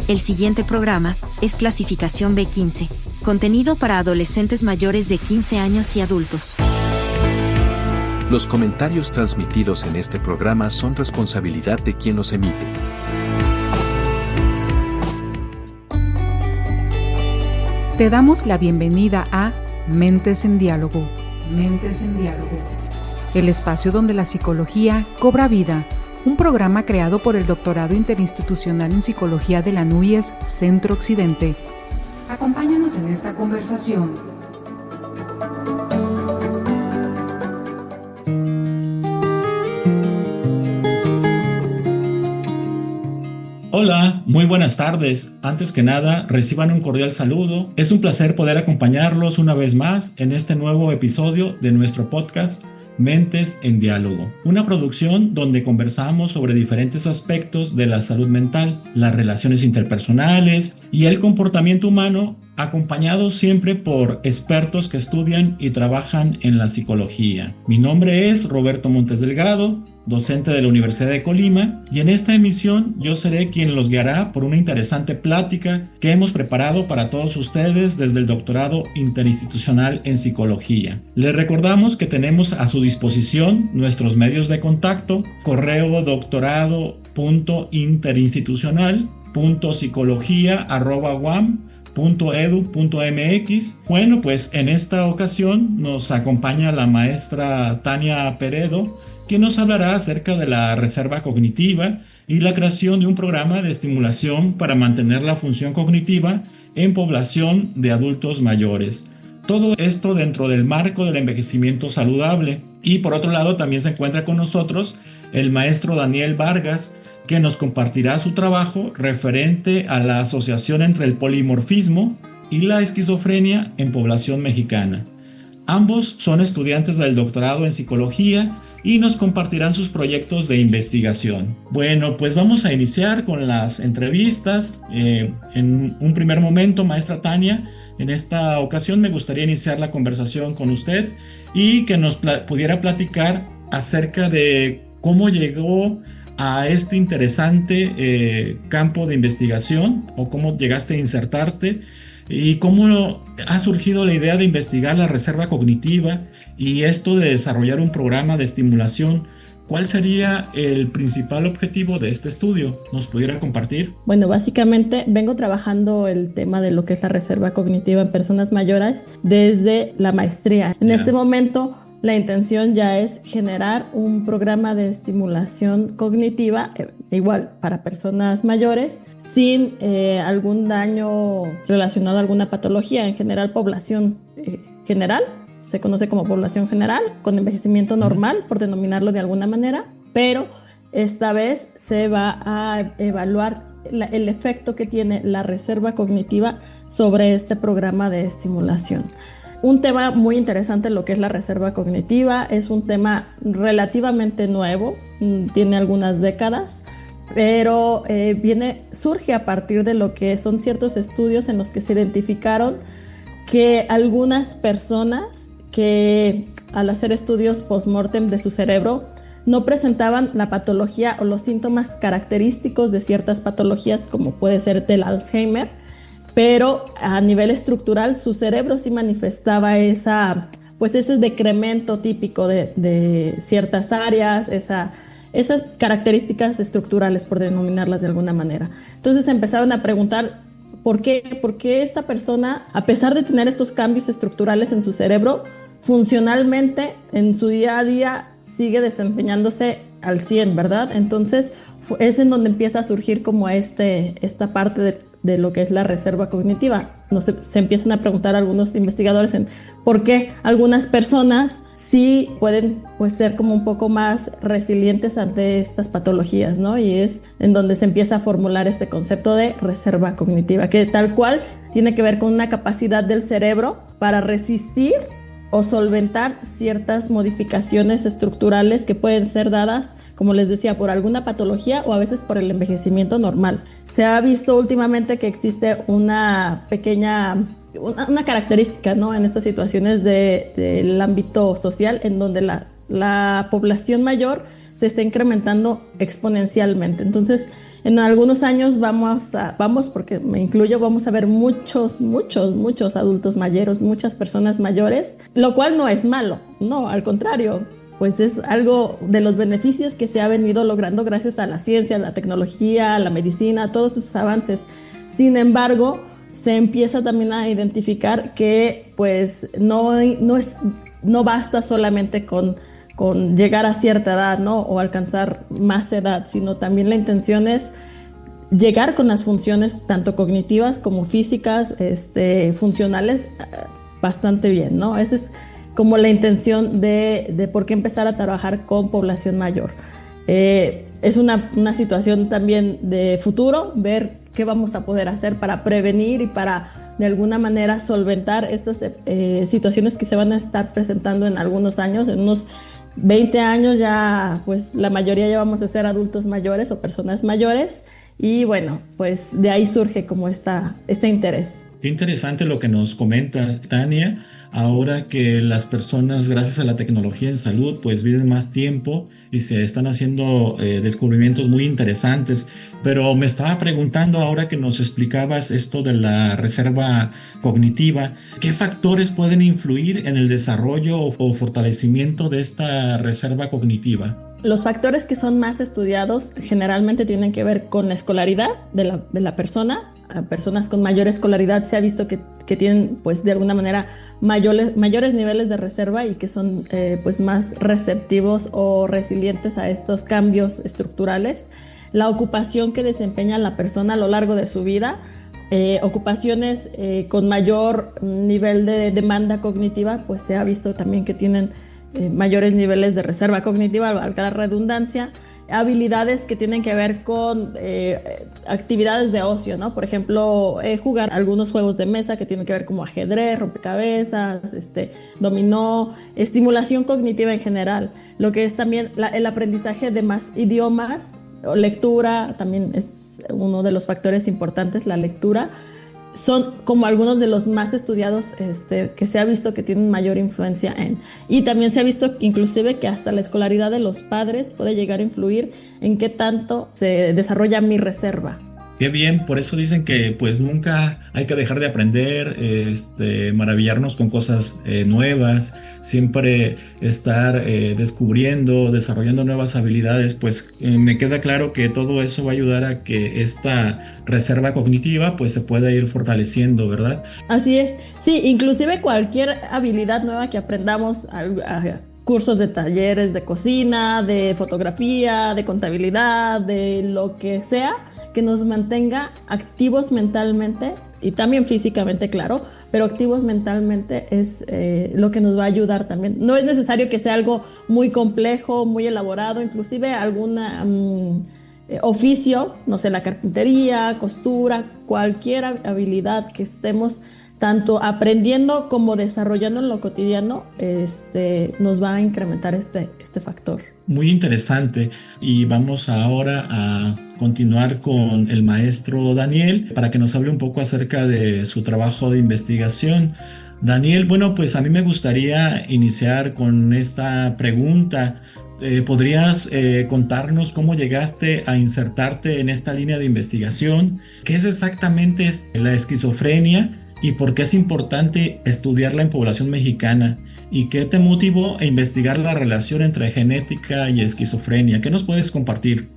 El siguiente programa es clasificación B15, contenido para adolescentes mayores de 15 años y adultos. Los comentarios transmitidos en este programa son responsabilidad de quien los emite. Te damos la bienvenida a Mentes en Diálogo. Mentes en Diálogo. El espacio donde la psicología cobra vida. Un programa creado por el Doctorado Interinstitucional en Psicología de la NUYES Centro Occidente. Acompáñanos en esta conversación. Hola, muy buenas tardes. Antes que nada, reciban un cordial saludo. Es un placer poder acompañarlos una vez más en este nuevo episodio de nuestro podcast Mentes en Diálogo, una producción donde conversamos sobre diferentes aspectos de la salud mental, las relaciones interpersonales y el comportamiento humano, acompañados siempre por expertos que estudian y trabajan en la psicología. Mi nombre es Roberto Montes Delgado, docente de la Universidad de Colima, y en esta emisión yo seré quien los guiará por una interesante plática que hemos preparado para todos ustedes desde el Doctorado Interinstitucional en Psicología. Les recordamos que tenemos a su disposición nuestros medios de contacto: correo doctorado.interinstitucional.psicología@uam.edu.mx. Bueno, pues en esta ocasión nos acompaña la maestra Tania Peredo, quien nos hablará acerca de la reserva cognitiva y la creación de un programa de estimulación para mantener la función cognitiva en población de adultos mayores. Todo esto dentro del marco del envejecimiento saludable. Y por otro lado también se encuentra con nosotros el maestro Daniel Vargas, que nos compartirá su trabajo referente a la asociación entre el polimorfismo y la esquizofrenia en población mexicana. Ambos son estudiantes del doctorado en psicología y nos compartirán sus proyectos de investigación. Bueno, pues vamos a iniciar con las entrevistas. En un primer momento, maestra Tania, en esta ocasión me gustaría iniciar la conversación con usted y que nos pudiera platicar acerca de cómo llegó a este interesante campo de investigación, o cómo llegaste a insertarte y cómo ha surgido la idea de investigar la reserva cognitiva y esto de desarrollar un programa de estimulación. ¿Cuál sería el principal objetivo de este estudio? ¿Nos pudiera compartir? Bueno, básicamente vengo trabajando el tema de lo que es la reserva cognitiva en personas mayores desde la maestría. En este momento la intención ya es generar un programa de estimulación cognitiva, igual para personas mayores, sin algún daño relacionado a alguna patología. En general, población general, se conoce como población general, con envejecimiento normal, por denominarlo de alguna manera, pero esta vez se va a evaluar el efecto que tiene la reserva cognitiva sobre este programa de estimulación. Un tema muy interesante lo que es la reserva cognitiva, es un tema relativamente nuevo, tiene algunas décadas, pero surge a partir de lo que son ciertos estudios en los que se identificaron que algunas personas que al hacer estudios post-mortem de su cerebro no presentaban la patología o los síntomas característicos de ciertas patologías, como puede ser del Alzheimer, pero a nivel estructural su cerebro sí manifestaba ese decremento típico de ciertas áreas, esas características estructurales, por denominarlas de alguna manera. Entonces empezaron a preguntar ¿por qué esta persona, a pesar de tener estos cambios estructurales en su cerebro, funcionalmente en su día a día sigue desempeñándose al 100, ¿verdad? Entonces es en donde empieza a surgir como esta parte de lo que es la reserva cognitiva. Se empiezan a preguntar algunos investigadores en por qué algunas personas sí pueden ser como un poco más resilientes ante estas patologías, ¿no? Y es en donde se empieza a formular este concepto de reserva cognitiva, que tal cual tiene que ver con una capacidad del cerebro para resistir o solventar ciertas modificaciones estructurales que pueden ser dadas, como les decía, por alguna patología o a veces por el envejecimiento normal. Se ha visto últimamente que existe una característica, ¿no?, en estas situaciones del ámbito social, en donde la población mayor se está incrementando exponencialmente. Entonces, en algunos años porque me incluyo, vamos a ver muchos adultos mayores, muchas personas mayores, lo cual no es malo, no, al contrario, pues es algo de los beneficios que se ha venido logrando gracias a la ciencia, la tecnología, la medicina, todos esos avances. Sin embargo, se empieza también a identificar que pues no basta solamente con llegar a cierta edad, ¿no? O alcanzar más edad, sino también la intención es llegar con las funciones tanto cognitivas como físicas, funcionales, bastante bien, ¿no? Esa es como la intención de por qué empezar a trabajar con población mayor. Es una situación también de futuro, ver qué vamos a poder hacer para prevenir y para de alguna manera solventar estas situaciones que se van a estar presentando en algunos años, en unos 20 años ya, pues la mayoría ya vamos a ser adultos mayores o personas mayores y bueno, pues de ahí surge como este interés. Qué interesante lo que nos comentas, Tania. Ahora que las personas, gracias a la tecnología en salud, pues viven más tiempo y se están haciendo descubrimientos muy interesantes. Pero me estaba preguntando ahora que nos explicabas esto de la reserva cognitiva, ¿qué factores pueden influir en el desarrollo o fortalecimiento de esta reserva cognitiva? Los factores que son más estudiados generalmente tienen que ver con la escolaridad de la persona. A personas con mayor escolaridad se ha visto que tienen pues de alguna manera mayores niveles de reserva y que son pues más receptivos o resilientes a estos cambios estructurales. La ocupación que desempeña la persona a lo largo de su vida, ocupaciones con mayor nivel de demanda cognitiva, pues se ha visto también que tienen mayores niveles de reserva cognitiva, valga la redundancia. Habilidades que tienen que ver con actividades de ocio, ¿no? Por ejemplo, jugar algunos juegos de mesa que tienen que ver como ajedrez, rompecabezas, dominó, estimulación cognitiva en general. Lo que es también el aprendizaje de más idiomas, lectura, también es uno de los factores importantes, la lectura. Son como algunos de los más estudiados que se ha visto que tienen mayor influencia en. Y también se ha visto inclusive que hasta la escolaridad de los padres puede llegar a influir en qué tanto se desarrolla mi reserva. Qué bien, por eso dicen que pues nunca hay que dejar de aprender, maravillarnos con cosas nuevas, siempre estar descubriendo, desarrollando nuevas habilidades, pues me queda claro que todo eso va a ayudar a que esta reserva cognitiva pues se pueda ir fortaleciendo, ¿verdad? Así es, sí, inclusive cualquier habilidad nueva que aprendamos, cursos de talleres de cocina, de fotografía, de contabilidad, de lo que sea, que nos mantenga activos mentalmente y también físicamente, claro, pero activos mentalmente es lo que nos va a ayudar también. No es necesario que sea algo muy complejo, muy elaborado, inclusive algún oficio, no sé, la carpintería, costura, cualquier habilidad que estemos tanto aprendiendo como desarrollando en lo cotidiano, nos va a incrementar este factor. Muy interesante, y vamos ahora a continuar con el maestro Daniel para que nos hable un poco acerca de su trabajo de investigación. Daniel, bueno, pues a mí me gustaría iniciar con esta pregunta. ¿Podrías contarnos cómo llegaste a insertarte en esta línea de investigación? ¿Qué es exactamente la esquizofrenia y por qué es importante estudiarla en población mexicana? ¿Y qué te motivó a investigar la relación entre genética y esquizofrenia? ¿Qué nos puedes compartir?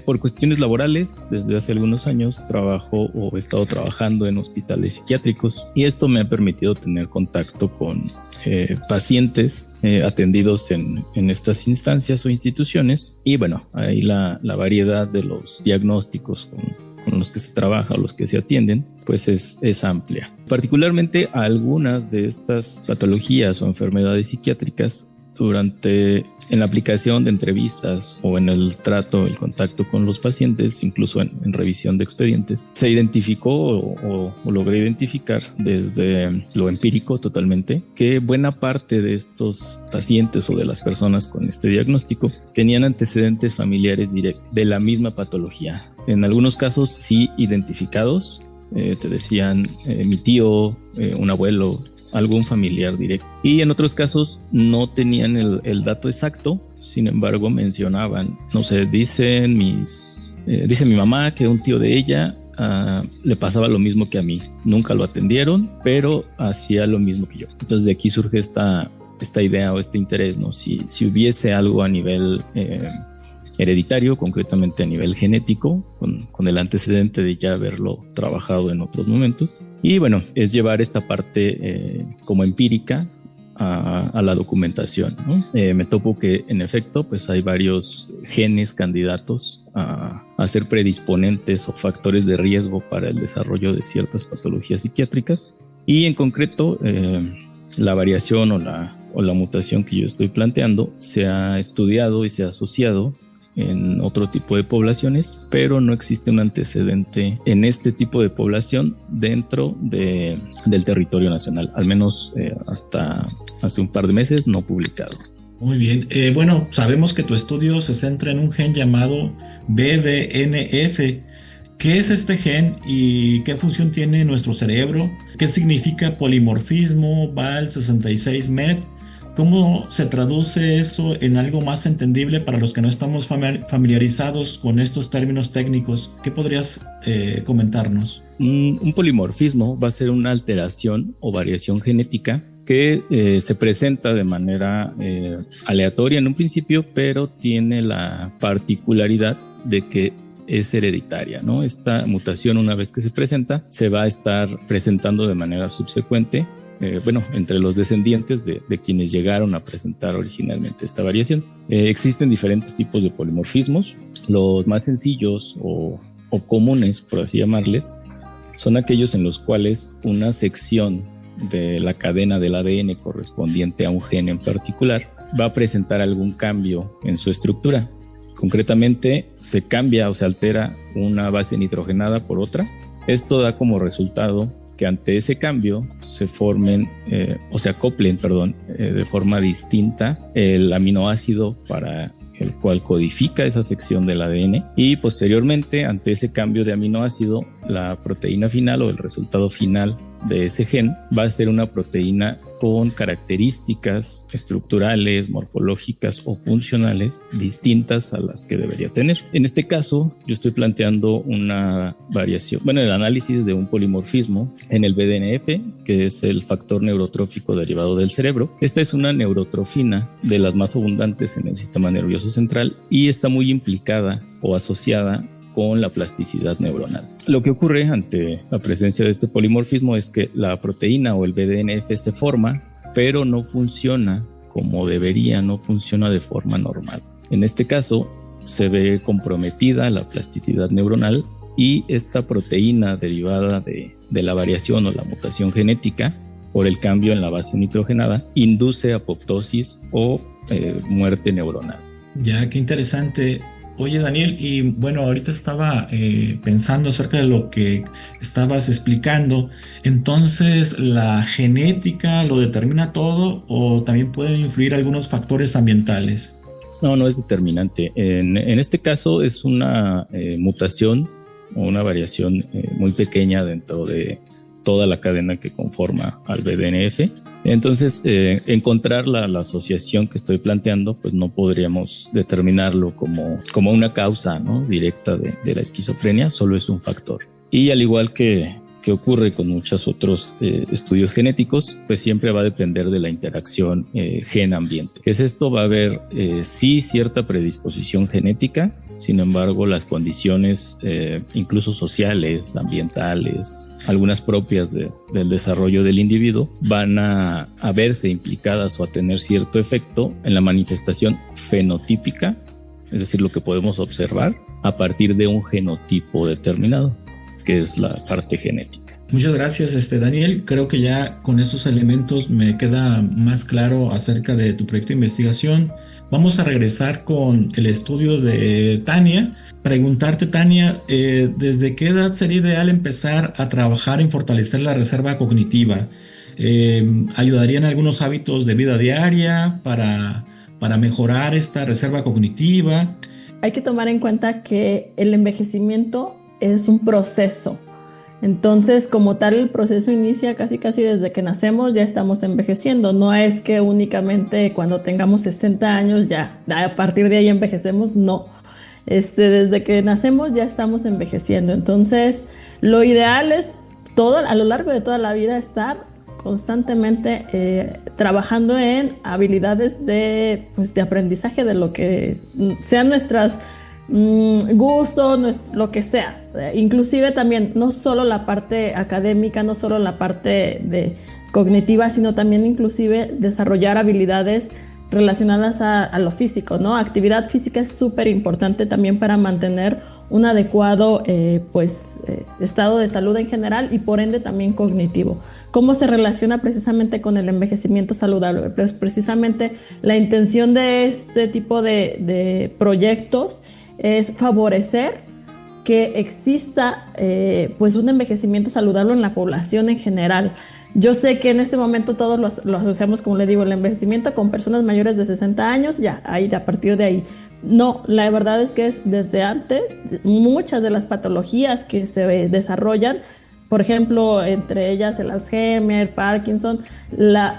Por cuestiones laborales, desde hace algunos años trabajo o he estado trabajando en hospitales psiquiátricos y esto me ha permitido tener contacto con pacientes atendidos en estas instancias o instituciones y bueno, ahí la variedad de los diagnósticos con los que se trabaja o los que se atienden, pues es amplia. Particularmente algunas de estas patologías o enfermedades psiquiátricas en la aplicación de entrevistas o en el trato, el contacto con los pacientes, incluso en revisión de expedientes, se identificó o logré identificar desde lo empírico totalmente que buena parte de estos pacientes o de las personas con este diagnóstico tenían antecedentes familiares de la misma patología. En algunos casos sí identificados, te decían mi tío, un abuelo, algún familiar directo. Y en otros casos no tenían el dato exacto, sin embargo mencionaban, no sé, dice mi mamá que un tío de ella le pasaba lo mismo que a mí. Nunca lo atendieron, pero hacía lo mismo que yo. Entonces de aquí surge esta idea o este interés, ¿no? Si hubiese algo a nivel hereditario, concretamente a nivel genético, con el antecedente de ya haberlo trabajado en otros momentos. Y bueno, es llevar esta parte como empírica a la documentación, ¿no? Me topo que en efecto pues hay varios genes candidatos a ser predisponentes o factores de riesgo para el desarrollo de ciertas patologías psiquiátricas, y en concreto la variación o la mutación que yo estoy planteando se ha estudiado y se ha asociado en otro tipo de poblaciones, pero no existe un antecedente en este tipo de población dentro del territorio nacional, al menos hasta hace un par de meses no publicado. Muy bien, bueno, sabemos que tu estudio se centra en un gen llamado BDNF. ¿Qué es este gen y qué función tiene en nuestro cerebro? ¿Qué significa polimorfismo Val66Met? ¿Cómo se traduce eso en algo más entendible para los que no estamos familiarizados con estos términos técnicos? ¿Qué podrías comentarnos? Un polimorfismo va a ser una alteración o variación genética que se presenta de manera aleatoria en un principio, pero tiene la particularidad de que es hereditaria, ¿no? Esta mutación, una vez que se presenta, se va a estar presentando de manera subsecuente entre los descendientes de quienes llegaron a presentar originalmente esta variación. Existen diferentes tipos de polimorfismos. Los más sencillos o comunes, por así llamarles, son aquellos en los cuales una sección de la cadena del ADN correspondiente a un gen en particular va a presentar algún cambio en su estructura. Concretamente, se cambia o se altera una base nitrogenada por otra. Esto da como resultado que ante ese cambio se formen o se acoplen, de forma distinta el aminoácido para el cual codifica esa sección del ADN, y posteriormente, ante ese cambio de aminoácido, la proteína final o el resultado final de ese gen va a ser una proteína con características estructurales, morfológicas o funcionales distintas a las que debería tener. En este caso, yo estoy planteando una variación, el análisis de un polimorfismo en el BDNF, que es el factor neurotrófico derivado del cerebro. Esta es una neurotrofina de las más abundantes en el sistema nervioso central y está muy implicada o asociada con la plasticidad neuronal. Lo que ocurre ante la presencia de este polimorfismo es que la proteína o el BDNF se forma, pero no funciona como debería, no funciona de forma normal. En este caso, se ve comprometida la plasticidad neuronal y esta proteína derivada de la variación o la mutación genética por el cambio en la base nitrogenada induce apoptosis o muerte neuronal. Ya, qué interesante. Oye, Daniel, y bueno, ahorita estaba pensando acerca de lo que estabas explicando. Entonces, ¿la genética lo determina todo o también pueden influir algunos factores ambientales? No es determinante. En este caso es una mutación o una variación muy pequeña dentro de toda la cadena que conforma al BDNF. Entonces, encontrar la asociación que estoy planteando, pues no podríamos determinarlo como una causa, ¿no?, directa de la esquizofrenia, solo es un factor. Y al igual que ocurre con muchos otros estudios genéticos, pues siempre va a depender de la interacción gen-ambiente. ¿Qué es esto? Va a haber sí cierta predisposición genética, sin embargo las condiciones incluso sociales, ambientales, algunas propias del desarrollo del individuo van a verse implicadas o a tener cierto efecto en la manifestación fenotípica, es decir, lo que podemos observar a partir de un genotipo determinado, que es la parte genética. Muchas gracias, Daniel. Creo que ya con esos elementos me queda más claro acerca de tu proyecto de investigación. Vamos a regresar con el estudio de Tania. Preguntarte, Tania, ¿desde qué edad sería ideal empezar a trabajar en fortalecer la reserva cognitiva? ¿Ayudarían algunos hábitos de vida diaria para mejorar esta reserva cognitiva? Hay que tomar en cuenta que el envejecimiento es un proceso Entonces, como tal, el proceso inicia casi desde que nacemos, ya estamos envejeciendo. No es que únicamente cuando tengamos 60 años ya a partir de ahí envejecemos, no. Desde que nacemos ya estamos envejeciendo. Entonces, lo ideal es a lo largo de toda la vida estar constantemente trabajando en habilidades de aprendizaje de lo que sean nuestras gustos, lo que sea. Inclusive también, no solo la parte académica, no solo la parte cognitiva, sino también inclusive desarrollar habilidades relacionadas a lo físico, ¿no? Actividad física es súper importante también para mantener un adecuado estado de salud en general y por ende también cognitivo. ¿Cómo se relaciona precisamente con el envejecimiento saludable? Pues precisamente la intención de este tipo de proyectos es favorecer que exista un envejecimiento saludable en la población en general. Yo sé que en este momento todos lo asociamos, como le digo, el envejecimiento con personas mayores de 60 años, a partir de ahí. No, la verdad es que es desde antes. Muchas de las patologías que se desarrollan, por ejemplo, entre ellas el Alzheimer, Parkinson,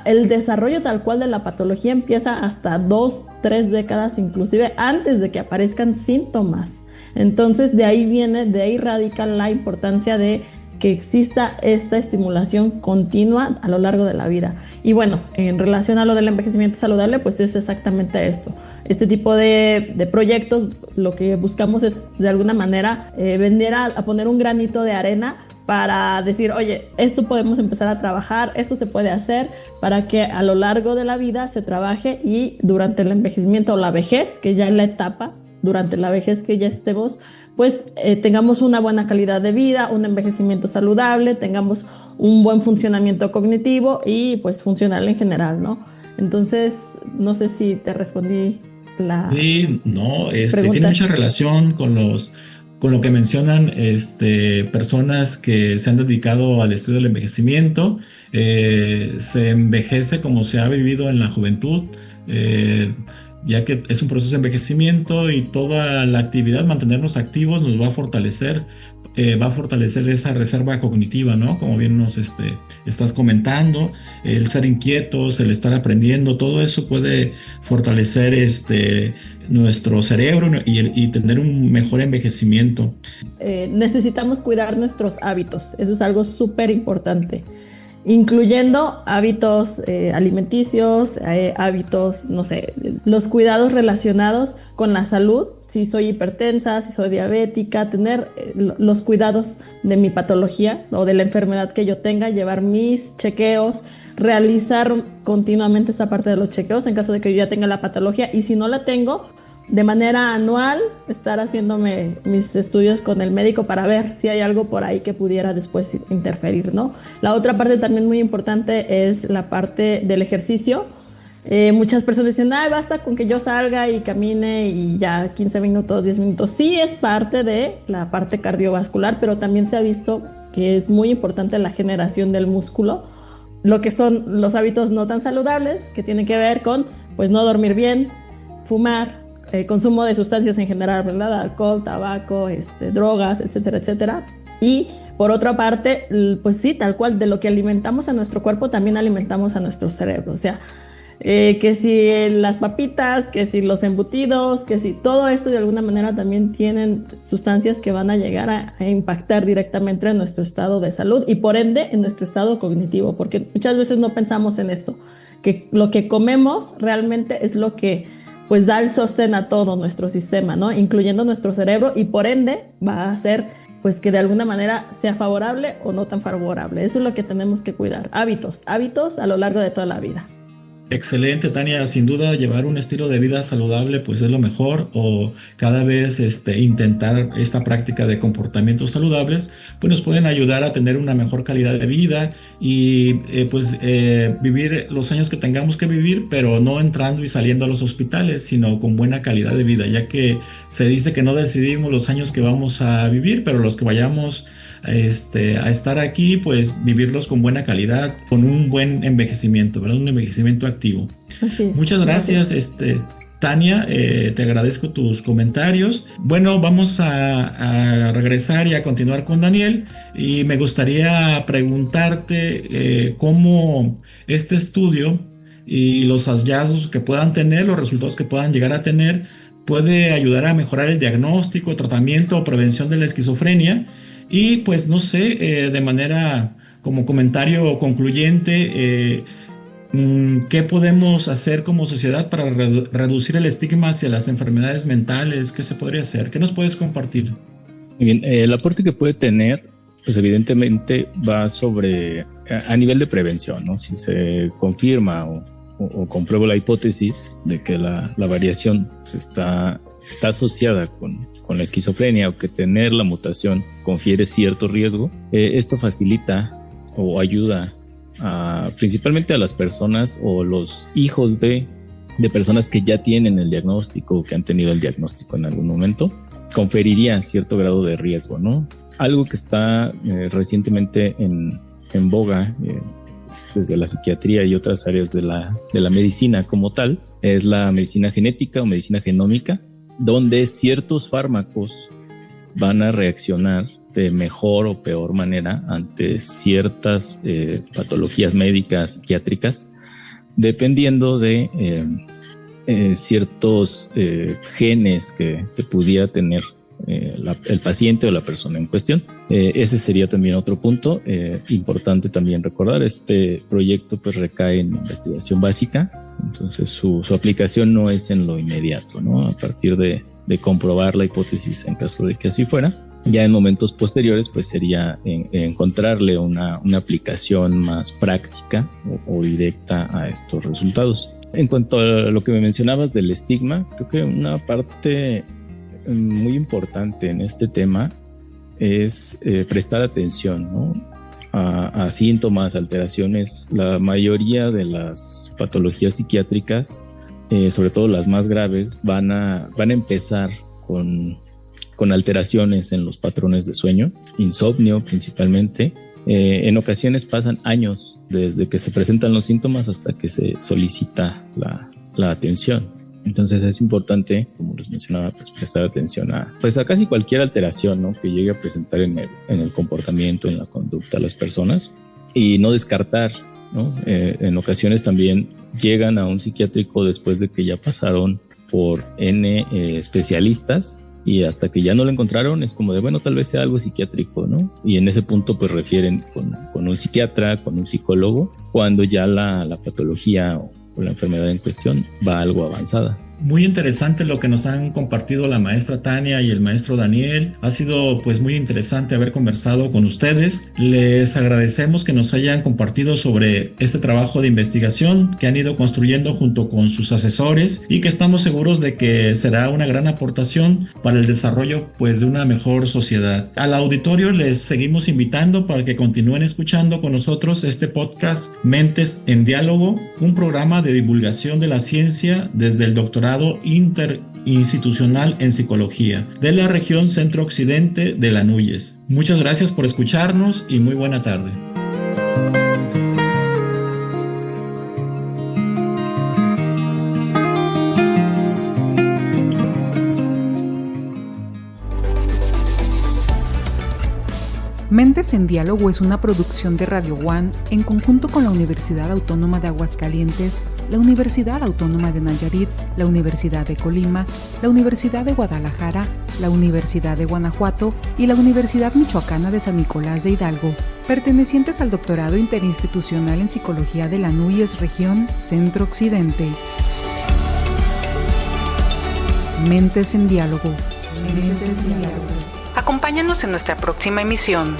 el desarrollo tal cual de la patología empieza hasta 2-3 décadas, inclusive antes de que aparezcan síntomas. Entonces, de ahí radica la importancia de que exista esta estimulación continua a lo largo de la vida. Y bueno, en relación a lo del envejecimiento saludable, pues es exactamente esto. Este tipo de proyectos, lo que buscamos es de alguna manera venir a poner un granito de arena para decir, oye, esto podemos empezar a trabajar, esto se puede hacer, para que a lo largo de la vida se trabaje y durante el envejecimiento o la vejez, que ya es la etapa, durante la vejez que ya estemos, pues tengamos una buena calidad de vida, un envejecimiento saludable, tengamos un buen funcionamiento cognitivo y pues funcional en general, ¿no? Entonces, no sé si te respondí la pregunta. Tiene mucha relación con lo que mencionan personas que se han dedicado al estudio del envejecimiento. Se envejece como se ha vivido en la juventud, ya que es un proceso de envejecimiento y toda la actividad, mantenernos activos, nos va a fortalecer esa reserva cognitiva, ¿no? Como bien nos estás comentando, el ser inquietos, el estar aprendiendo, todo eso puede fortalecer nuestro cerebro y tener un mejor envejecimiento. Necesitamos cuidar nuestros hábitos, eso es algo súper importante, incluyendo hábitos alimenticios, hábitos, no sé, los cuidados relacionados con la salud. Si soy hipertensa, si soy diabética, tener los cuidados de mi patología o de la enfermedad que yo tenga, llevar mis chequeos, realizar continuamente esta parte de los chequeos en caso de que yo ya tenga la patología, y si no la tengo, de manera anual estar haciéndome mis estudios con el médico para ver si hay algo por ahí que pudiera después interferir, ¿no? La otra parte también muy importante es la parte del ejercicio. Muchas personas dicen, basta con que yo salga y camine y ya 15 minutos, 10 minutos. Sí, es parte de la parte cardiovascular, pero también se ha visto que es muy importante la generación del músculo, lo que son los hábitos no tan saludables, que tienen que ver con pues no dormir bien, fumar, consumo de sustancias en general, ¿verdad? Alcohol, tabaco, drogas, etcétera, etcétera. Y por otra parte, pues sí, tal cual, de lo que alimentamos a nuestro cuerpo, también alimentamos a nuestro cerebro. O sea, que si las papitas, que si los embutidos, que si todo esto de alguna manera también tienen sustancias que van a llegar a impactar directamente en nuestro estado de salud y por ende en nuestro estado cognitivo, porque muchas veces no pensamos en esto, que lo que comemos realmente es lo que pues da el sostén a todo nuestro sistema, ¿no? Incluyendo nuestro cerebro, y por ende va a hacer pues que de alguna manera sea favorable o no tan favorable. Eso es lo que tenemos que cuidar. Hábitos a lo largo de toda la vida. Excelente, Tania. Sin duda, llevar un estilo de vida saludable pues es lo mejor, o cada vez intentar esta práctica de comportamientos saludables pues nos pueden ayudar a tener una mejor calidad de vida y vivir los años que tengamos que vivir, pero no entrando y saliendo a los hospitales, sino con buena calidad de vida, ya que se dice que no decidimos los años que vamos a vivir, pero los que vayamos a estar aquí, pues vivirlos con buena calidad, con un buen envejecimiento, ¿verdad? Un envejecimiento activo. Así es. Muchas gracias, Tania, te agradezco tus comentarios. Bueno, vamos a regresar y a continuar con Daniel, y me gustaría preguntarte cómo este estudio y los hallazgos que puedan tener, los resultados que puedan llegar a tener, puede ayudar a mejorar el diagnóstico, tratamiento o prevención de la esquizofrenia. Y pues no sé, de manera como comentario concluyente, ¿qué podemos hacer como sociedad para reducir el estigma hacia las enfermedades mentales? ¿Qué se podría hacer? ¿Qué nos puedes compartir? Bien, el aporte que puede tener, pues evidentemente va sobre a nivel de prevención, ¿no? Si se confirma o comprueba la hipótesis de que la variación está asociada con la esquizofrenia, o que tener la mutación confiere cierto riesgo, esto facilita o ayuda principalmente a las personas o los hijos de personas que ya tienen el diagnóstico o que han tenido el diagnóstico en algún momento, conferiría cierto grado de riesgo, ¿no? Algo que está recientemente en boga desde la psiquiatría y otras áreas de la medicina como tal, es la medicina genética o medicina genómica, donde ciertos fármacos van a reaccionar de mejor o peor manera ante ciertas patologías médicas, psiquiátricas, dependiendo de ciertos genes que pudiera tener el paciente o la persona en cuestión. Ese sería también otro punto importante también recordar. Este proyecto pues recae en investigación básica, entonces su aplicación no es en lo inmediato, ¿no? A partir de comprobar la hipótesis, en caso de que así fuera, ya en momentos posteriores pues sería encontrarle una aplicación más práctica o directa a estos resultados. En cuanto a lo que me mencionabas del estigma, creo que una parte muy importante en este tema es prestar atención, ¿no? a síntomas, alteraciones. La mayoría de las patologías psiquiátricas, sobre todo las más graves, van a empezar con alteraciones en los patrones de sueño, insomnio principalmente. En ocasiones pasan años desde que se presentan los síntomas hasta que se solicita la atención. Entonces es importante, como les mencionaba, pues prestar atención a casi cualquier alteración, ¿no? que llegue a presentar en el comportamiento, en la conducta de las personas, y no descartar, ¿no? En ocasiones también llegan a un psiquiátrico después de que ya pasaron por N especialistas, y hasta que ya no lo encontraron es como de, bueno, tal vez sea algo psiquiátrico, ¿no? Y en ese punto pues refieren con un psiquiatra, con un psicólogo, cuando ya la patología o la enfermedad en cuestión va algo avanzada. Muy interesante lo que nos han compartido la maestra Tania y el maestro Daniel. Ha sido pues muy interesante haber conversado con ustedes. Les agradecemos que nos hayan compartido sobre este trabajo de investigación que han ido construyendo junto con sus asesores, y que estamos seguros de que será una gran aportación para el desarrollo pues de una mejor sociedad. Al auditorio les seguimos invitando para que continúen escuchando con nosotros este podcast Mentes en Diálogo, un programa de divulgación de la ciencia desde el doctorado interinstitucional en psicología de la región centro-occidente de la NUYES. Muchas gracias por escucharnos y muy buena tarde. Mentes en Diálogo es una producción de Radio One en conjunto con la Universidad Autónoma de Aguascalientes, la Universidad Autónoma de Nayarit, la Universidad de Colima, la Universidad de Guadalajara, la Universidad de Guanajuato y la Universidad Michoacana de San Nicolás de Hidalgo, pertenecientes al Doctorado Interinstitucional en Psicología de la NUYES Región Centro-Occidente. Mentes en Diálogo. Mentes en Diálogo. Acompáñanos en nuestra próxima emisión.